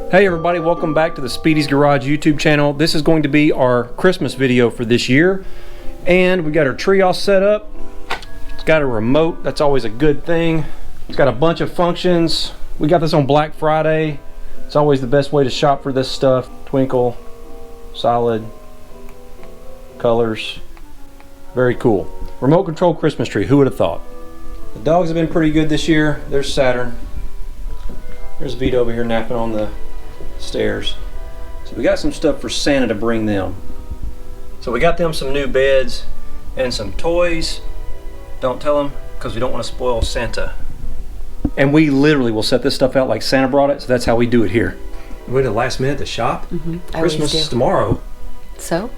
Hey everybody, welcome back to the Speedy's Garage YouTube channel. This is going to be our Christmas video for this year. And we got our tree all set up. It's got a remote, that's always a good thing. It's got a bunch of functions. We got this on Black Friday. It's always the best way to shop for this stuff. Twinkle, solid, colors, very cool. Remote control Christmas tree, who would have thought? The dogs have been pretty good this year. There's Saturn. There's Vito over here napping on the stairs. So we got some stuff for Santa to bring them. So we got them some new beds and some toys. Don't tell them because we don't want to spoil Santa. And we literally will set this stuff out like Santa brought it, so that's how we do it here. Wait till the last minute to shop? Christmas is tomorrow. So?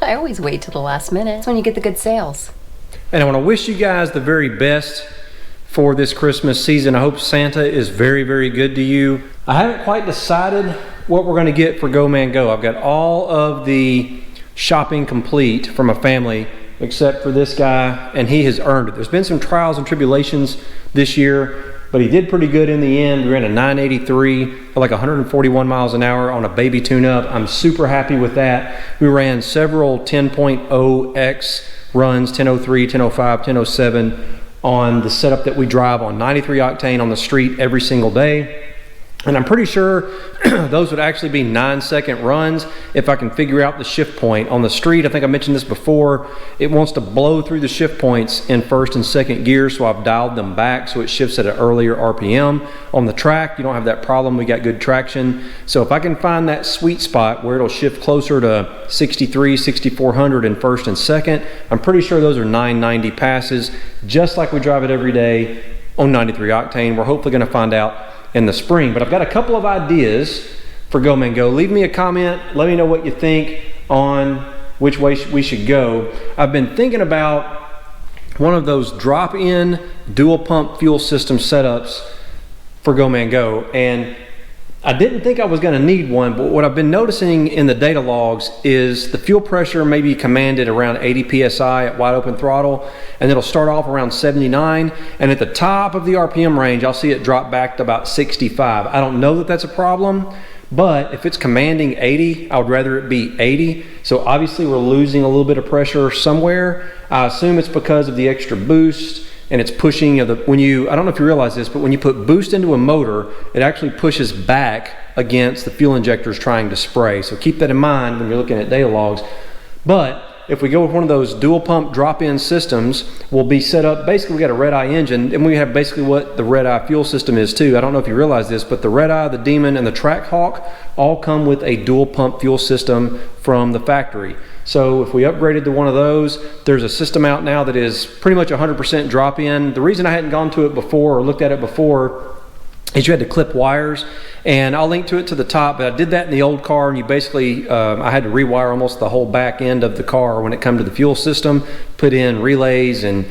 I always wait till the last minute. That's when you get the good sales. And I want to wish you guys the very best for this Christmas season. I hope Santa is very, very good to you. I haven't quite decided what we're going to get for Go Man Go. I've got all of the shopping complete for my family except for this guy, and he has earned it. There's been some trials and tribulations this year, but he did pretty good in the end. We ran a 983 at like 141 miles an hour on a baby tune-up. I'm super happy with that. We ran several 10.0x runs, 1003, 1005, 1007 on the setup that we drive on 93 octane on the street every single day. And I'm pretty sure those would actually be 9-second runs if I can figure out the shift point. On the street, I think I mentioned this before, it wants to blow through the shift points in first and second gear, so I've dialed them back so it shifts at an earlier RPM. On the track, you don't have that problem. We got good traction. So if I can find that sweet spot where it'll shift closer to 63, 6400 in first and second, I'm pretty sure those are 990 passes, just like we drive it every day on 93 octane. We're hopefully going to find out in the spring, but I've got a couple of ideas for Go Man Go. Leave me a comment, let me know what you think on which way we should go. I've been thinking about one of those drop-in dual pump fuel system setups for Go Man Go, and I didn't think I was going to need one, but what I've been noticing in the data logs is the fuel pressure may be commanded around 80 psi at wide open throttle, and it'll start off around 79, and at the top of the RPM range I'll see it drop back to about 65. I don't know that that's a problem, but if it's commanding 80, I would rather it be 80. So obviously we're losing a little bit of pressure somewhere. I assume it's because of the extra boost, and it's pushing I don't know if you realize this, but when you put boost into a motor, it actually pushes back against the fuel injectors trying to spray. So keep that in mind when you're looking at data logs. But if we go with one of those dual pump drop-in systems, we'll be set up, basically we got a red-eye engine, and we have basically what the red-eye fuel system is too. I don't know if you realize this, but the red-eye, the Demon, and the Trackhawk all come with a dual pump fuel system from the factory. So if we upgraded to one of those, there's a system out now that is pretty much 100% drop-in. The reason I hadn't gone to it before or looked at it before is you had to clip wires, and I'll link to it to the top, but I did that in the old car, and you basically, I had to rewire almost the whole back end of the car when it comes to the fuel system, put in relays and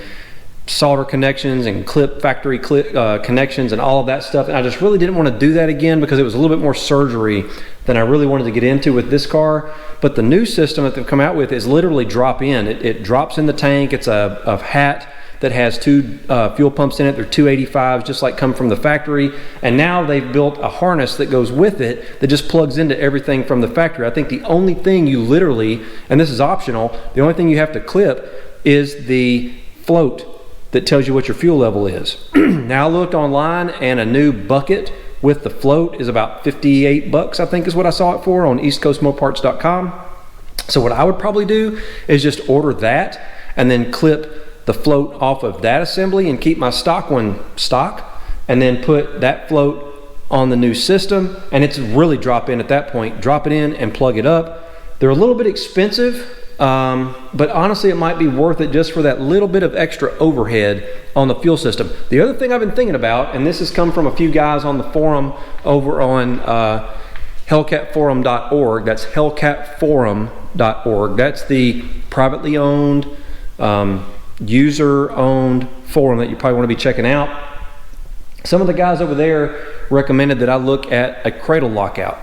solder connections and factory connections and all of that stuff, and I just really didn't want to do that again because it was a little bit more surgery than I really wanted to get into with this car. But the new system that they've come out with is literally drop in. It drops in the tank. It's a hat that has two fuel pumps in it. They're 285s, just like come from the factory. And now they've built a harness that goes with it that just plugs into everything from the factory. I think the only thing you literally, and this is optional, the only thing you have to clip is the float that tells you what your fuel level is. Now I looked online, and a new bucket with the float is about 58 bucks, I think is what I saw it for on eastcoastmoparts.com. So what I would probably do is just order that and then clip the float off of that assembly and keep my stock one stock, and then put that float on the new system, and it's really drop in at that point. Drop it in and plug it up. They're a little bit expensive, but honestly it might be worth it just for that little bit of extra overhead on the fuel system. The other thing I've been thinking about, and this has come from a few guys on the forum over on hellcatforum.org. That's hellcatforum.org. That's the privately owned, user-owned forum that you probably want to be checking out. Some of the guys over there recommended that I look at a cradle lockout.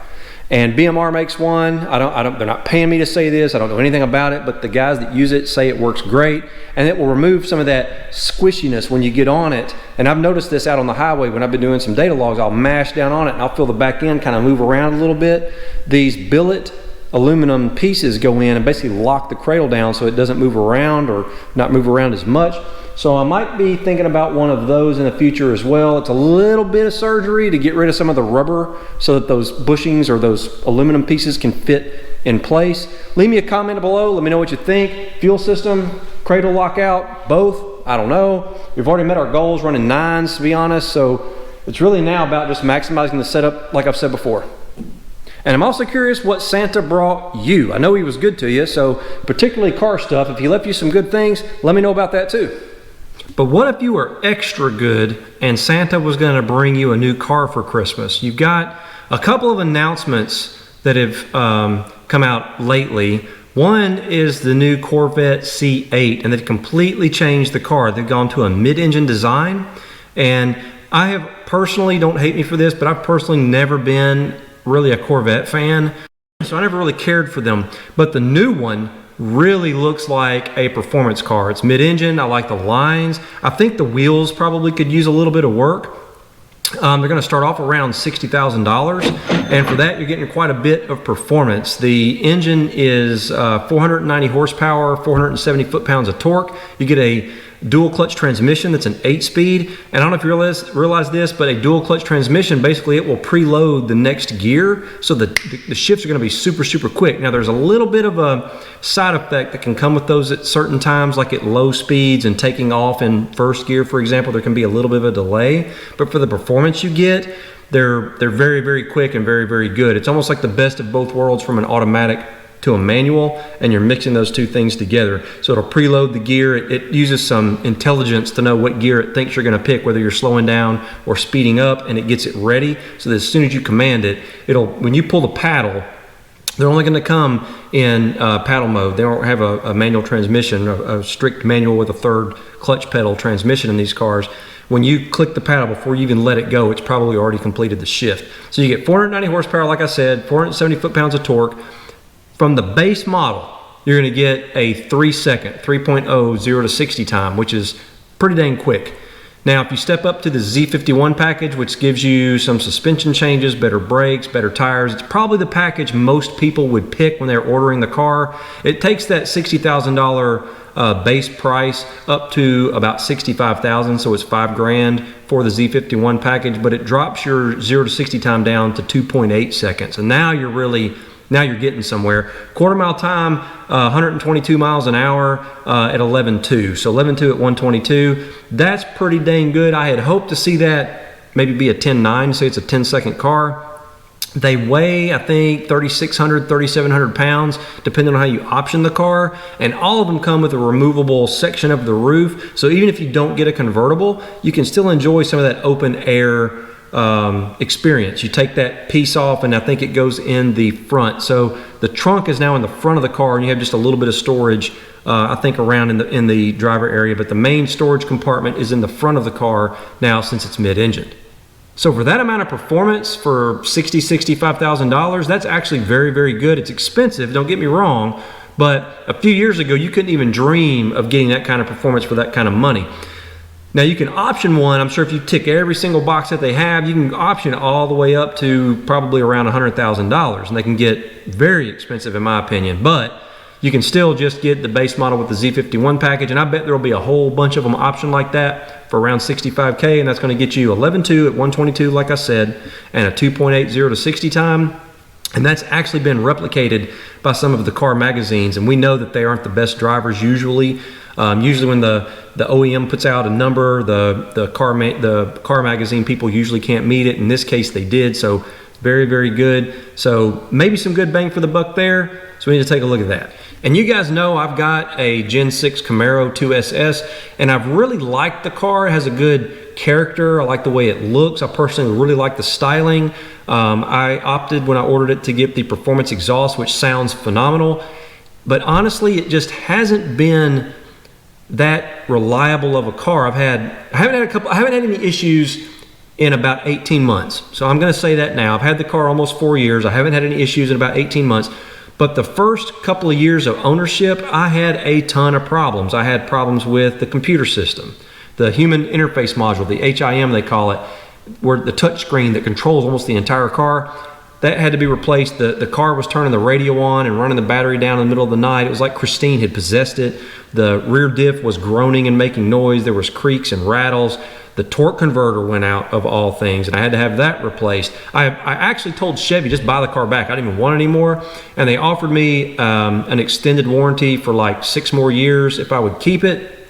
And BMR makes one. They're not paying me to say this. I don't know anything about it, but the guys that use it say it works great, and it will remove some of that squishiness when you get on it. And I've noticed this out on the highway when I've been doing some data logs. I'll mash down on it and I'll feel the back end kind of move around a little bit. These billet aluminum pieces go in and basically lock the cradle down so it doesn't move around or not move around as much. So I might be thinking about one of those in the future as well. It's a little bit of surgery to get rid of some of the rubber so that those bushings or those aluminum pieces can fit in place. Leave me a comment below. Let me know what you think. Fuel system, cradle lockout, both. I don't know. We've already met our goals running 9s, to be honest. So it's really now about just maximizing the setup like I've said before. And I'm also curious what Santa brought you. I know he was good to you, so particularly car stuff. If he left you some good things, let me know about that too. But what if you were extra good and Santa was going to bring you a new car for Christmas? You've got a couple of announcements that have come out lately. One is the new Corvette C8, and they've completely changed the car. They've gone to a mid-engine design, and I have personally, don't hate me for this, but I've personally never been really a Corvette fan, so I never really cared for them. But the new one really looks like a performance car. It's mid-engine. I like the lines. I think the wheels probably could use a little bit of work. They're going to start off around $60,000, and for that you're getting quite a bit of performance. The engine is 490 horsepower, 470 foot-pounds of torque. You get a dual clutch transmission that's an 8-speed, and I don't know if you realize this, but a dual clutch transmission, basically it will preload the next gear, so the shifts are going to be super quick. Now there's a little bit of a side effect that can come with those at certain times, like at low speeds and taking off in first gear, for example. There can be a little bit of a delay, but for the performance you get, they're very quick and very good. It's almost like the best of both worlds from an automatic to a manual, and you're mixing those two things together. So it'll preload the gear. It uses some intelligence to know what gear it thinks you're going to pick, whether you're slowing down or speeding up, and it gets it ready so that as soon as you command it, when you pull the paddle, they're only going to come in paddle mode. They don't have a manual transmission, a strict manual with a third clutch pedal transmission in these cars. When you click the paddle before you even let it go, it's probably already completed the shift. So you get 490 horsepower, like I said, 470 foot-pounds of torque. From the base model, you're going to get a 3-second, 3.0 0 to 60 time, which is pretty dang quick. Now, if you step up to the Z51 package, which gives you some suspension changes, better brakes, better tires, it's probably the package most people would pick when they're ordering the car. It takes that $60,000 base price up to about $65,000, so it's $5,000 for the Z51 package, but it drops your 0 to 60 time down to 2.8 seconds. And now you're getting somewhere. Quarter mile time, 122 miles an hour at 11.2. So 11.2 at 122. That's pretty dang good. I had hoped to see that maybe be a 10.9, say it's a 10-second car. They weigh, I think, 3,600, 3,700 pounds, depending on how you option the car. And all of them come with a removable section of the roof. So even if you don't get a convertible, you can still enjoy some of that open air experience. You take that piece off, and I think it goes in the front. So the trunk is now in the front of the car, and you have just a little bit of storage, I think, around in the driver area. But the main storage compartment is in the front of the car now, since it's mid-engine. So for that amount of performance, for $65,000, that's actually very good. It's expensive, don't get me wrong, but a few years ago you couldn't even dream of getting that kind of performance for that kind of money. Now you can option one. I'm sure if you tick every single box that they have, you can option all the way up to probably around $100,000, and they can get very expensive in my opinion, but you can still just get the base model with the Z51 package, and I bet there'll be a whole bunch of them optioned like that for around $65K, and that's going to get you 11.2 at 122, like I said, and a 2.8 0 to 60 time. And that's actually been replicated by some of the car magazines, and we know that they aren't the best drivers usually. Usually when the OEM puts out a number, the car magazine people usually can't meet it. In this case, they did, so very good. So maybe some good bang for the buck there. So we need to take a look at that. And you guys know I've got a Gen 6 Camaro 2SS, and I've really liked the car. It has a good character. I like the way it looks. I personally really like the styling. I opted when I ordered it to get the performance exhaust, which sounds phenomenal, but honestly it just hasn't been that reliable of a car. I haven't had any issues in about 18 months. So I'm going to say that now. I've had the car almost 4 years. I haven't had any issues in about 18 months. But the first couple of years of ownership, I had a ton of problems. I had problems with the computer system, the human interface module, the HIM they call it, where the touch screen that controls almost the entire car, that had to be replaced. The car was turning the radio on and running the battery down in the middle of the night. It was like Christine had possessed it. The rear diff was groaning and making noise. There was creaks and rattles. The torque converter went out, of all things, and I had to have that replaced. I actually told Chevy, just buy the car back. I didn't even want it anymore. And they offered me an extended warranty for like 6 more years if I would keep it.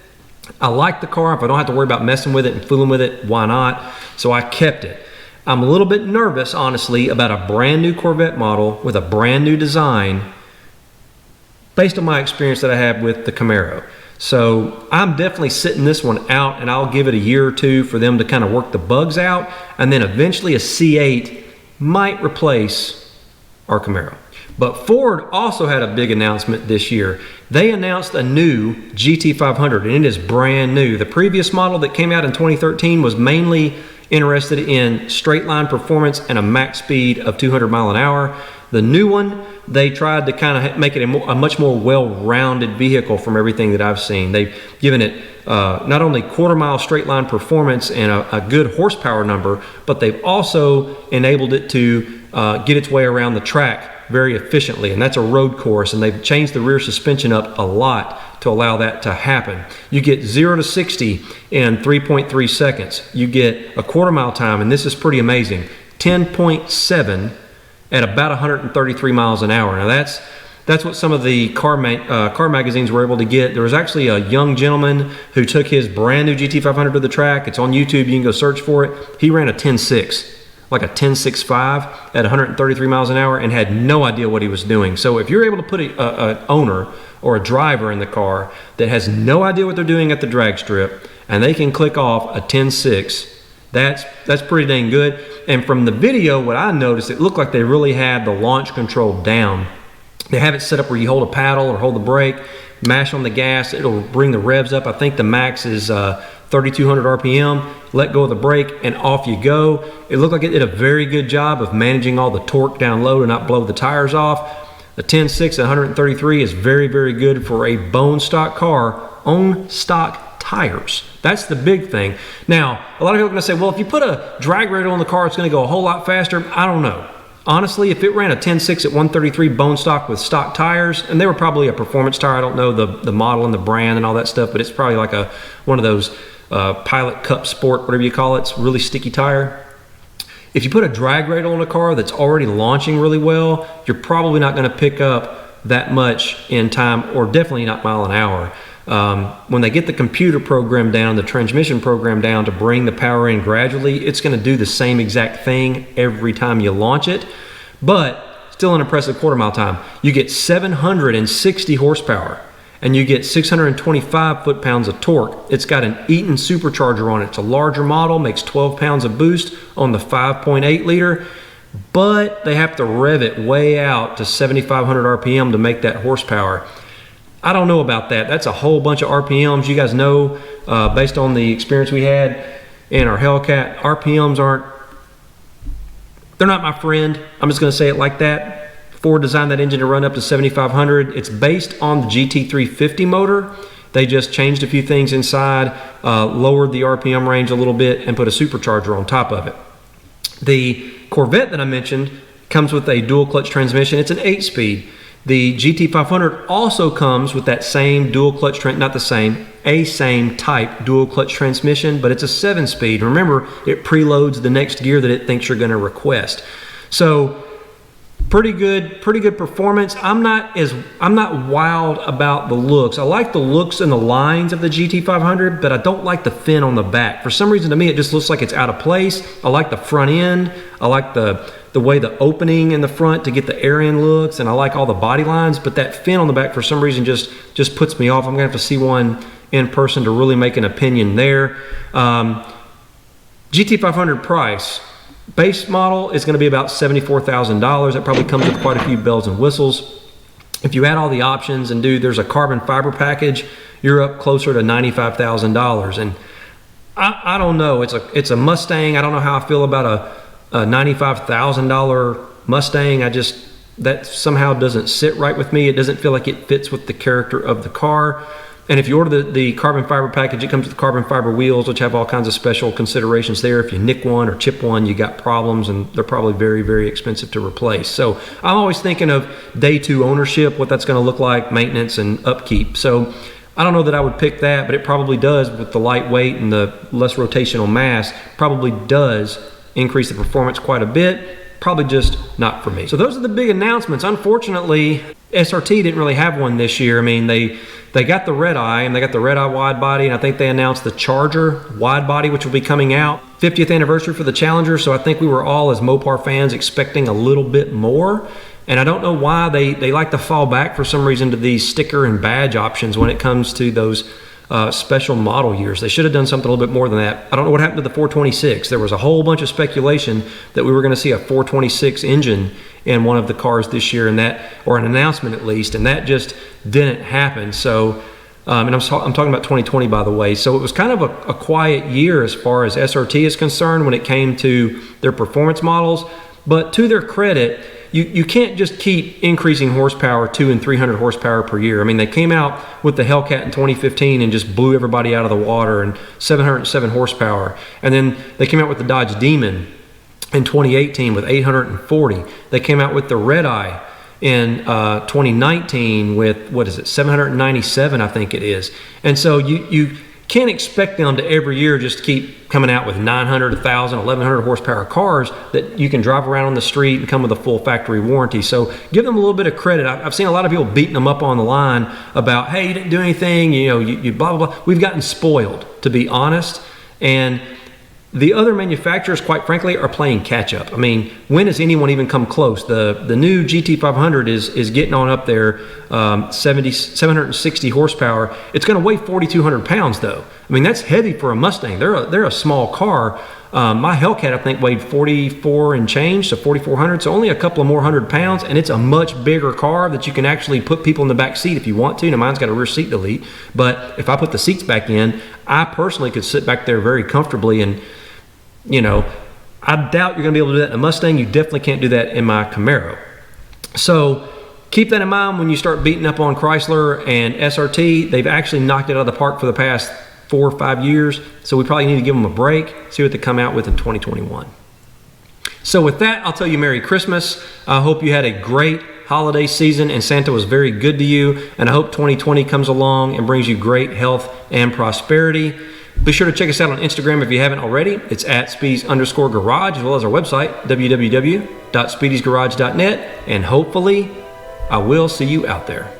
I like the car. If I don't have to worry about messing with it and fooling with it, why not? So I kept it. I'm a little bit nervous, honestly, about a brand new Corvette model with a brand new design based on my experience that I have with the Camaro. So I'm definitely sitting this one out, and I'll give it a year or two for them to kind of work the bugs out, and then eventually a C8 might replace our Camaro. But Ford also had a big announcement this year. They announced a new GT500, and it is brand new. The previous model that came out in 2013 was mainly interested in straight line performance and a max speed of 200 mile an hour. The new one, they tried to kind of make it a much more well-rounded vehicle from everything that I've seen. They've given it not only quarter-mile straight-line performance and a good horsepower number, but they've also enabled it to get its way around the track very efficiently, and that's a road course, and they've changed the rear suspension up a lot to allow that to happen. You get 0 to 60 in 3.3 seconds. You get a quarter-mile time, and this is pretty amazing, 10.7 at about 133 miles an hour. Now that's what some of the car magazines were able to get. There was actually a young gentleman who took his brand new GT500 to the track. It's on YouTube. You can go search for it. He ran a 10.6, like a 10.65 at 133 miles an hour, and had no idea what he was doing. So if you're able to put an owner or a driver in the car that has no idea what they're doing at the drag strip, and they can click off a 10.6, that's pretty dang good. And from the video, what I noticed, it looked like they really had the launch control down. They have it set up where you hold a paddle or hold the brake, mash on the gas, it'll bring the revs up. I think the max is 3,200 RPM. Let go of the brake and off you go. It looked like it did a very good job of managing all the torque down low to not blow the tires off. The 10.6 at 133 is very, very good for a bone stock car on stock tires. That's the big thing. Now, a lot of people are going to say, well, if you put a drag radial on the car, it's going to go a whole lot faster. I don't know. Honestly, if it ran a 10.6 at 133 bone stock with stock tires, and they were probably a performance tire, I don't know the model and the brand and all that stuff, but it's probably like one of those Pilot Cup Sport, whatever you call it. It's a really sticky tire. If you put a drag radial on a car that's already launching really well, you're probably not going to pick up that much in time, or definitely not mile an hour. When they get the computer program down, the transmission program down to bring the power in gradually, it's going to do the same exact thing every time you launch it, but still an impressive quarter-mile time. You get 760 horsepower, and you get 625 foot-pounds of torque. It's got an Eaton supercharger on it. It's a larger model, makes 12 pounds of boost on the 5.8 liter, but they have to rev it way out to 7,500 RPM to make that horsepower. I don't know about that. That's a whole bunch of RPMs. You guys know, based on the experience we had in our Hellcat, RPMs they're not my friend. I'm just going to say it like that. Ford designed that engine to run up to 7,500. It's based on the GT350 motor. They just changed a few things inside, lowered the RPM range a little bit, and put a supercharger on top of it. The Corvette that I mentioned comes with a dual clutch transmission. It's an 8-speed. The GT500 also comes with that same dual clutch, same type dual clutch transmission, but it's a 7-speed. Remember, it preloads the next gear that it thinks you're going to request. So pretty good performance. I'm not wild about the looks. I like the looks and the lines of the GT500, but I don't like the fin on the back. For some reason, to me, it just looks like it's out of place. I like the front end. I like the way the opening in the front to get the air in looks, and I like all the body lines, but that fin on the back for some reason just puts me off. I'm gonna have to see one in person to really make an opinion there. GT500 price, base model is gonna be about $74,000. That probably comes with quite a few bells and whistles. If you add all the options and there's a carbon fiber package, you're up closer to $95,000. And I don't know. It's a Mustang. I don't know how I feel about a $95,000 Mustang. That somehow doesn't sit right with me. It doesn't feel like it fits with the character of the car. And if you order the carbon fiber package, it comes with carbon fiber wheels, which have all kinds of special considerations there. If you nick one or chip one, you got problems, and they're probably very, very expensive to replace. So I'm always thinking of day 2 ownership, what that's going to look like, maintenance and upkeep. So I don't know that I would pick that, but it probably does, with the lightweight and the less rotational mass, probably does increase the performance quite a bit. Probably just not for me. So those are the big announcements. Unfortunately, SRT didn't really have one this year. I mean, they got the red eye, and they got the red eye wide body, and I think they announced the Charger wide body, which will be coming out. 50th anniversary for the Challenger, so I think we were all, as Mopar fans, expecting a little bit more. And I don't know why they like to fall back for some reason to these sticker and badge options when it comes to those special model years. They should have done something a little bit more than that. I don't know what happened to the 426. There was a whole bunch of speculation that we were going to see a 426 engine in one of the cars this year, or an announcement at least, and that just didn't happen. So, and I'm talking about 2020, by the way. So it was kind of a quiet year as far as SRT is concerned when it came to their performance models. But to their credit, you can't just keep increasing horsepower, 200 and 300 horsepower per year. I mean, they came out with the Hellcat in 2015 and just blew everybody out of the water, and 707 horsepower. And then they came out with the Dodge Demon in 2018 with 840. They came out with the Red Eye in 2019 with, 797, I think it is. And so you can't expect them to every year just keep coming out with 900, 1,000, 1,100 horsepower cars that you can drive around on the street and come with a full factory warranty. So give them a little bit of credit. I've seen a lot of people beating them up on the line about, hey, you didn't do anything, you blah, blah, blah. We've gotten spoiled, to be honest. And the other manufacturers, quite frankly, are playing catch up. I mean, when has anyone even come close? The new GT500 is getting on up there, 760 horsepower. It's going to weigh 4,200 pounds, though. I mean, that's heavy for a Mustang. They're a small car. My Hellcat, I think, weighed 44 and change, so 4,400. So only a couple of more 100 pounds, and it's a much bigger car that you can actually put people in the back seat if you want to. Now, mine's got a rear seat delete, but if I put the seats back in, I personally could sit back there very comfortably. And I doubt you're going to be able to do that in a Mustang. You definitely can't do that in my Camaro. So keep that in mind when you start beating up on Chrysler and SRT. They've actually knocked it out of the park for the past 4 or 5 years. So we probably need to give them a break, see what they come out with in 2021. So with that, I'll tell you Merry Christmas. I hope you had a great holiday season and Santa was very good to you. And I hope 2020 comes along and brings you great health and prosperity. Be sure to check us out on Instagram if you haven't already. It's at Speedies_garage, as well as our website, www.speediesgarage.net. And hopefully, I will see you out there.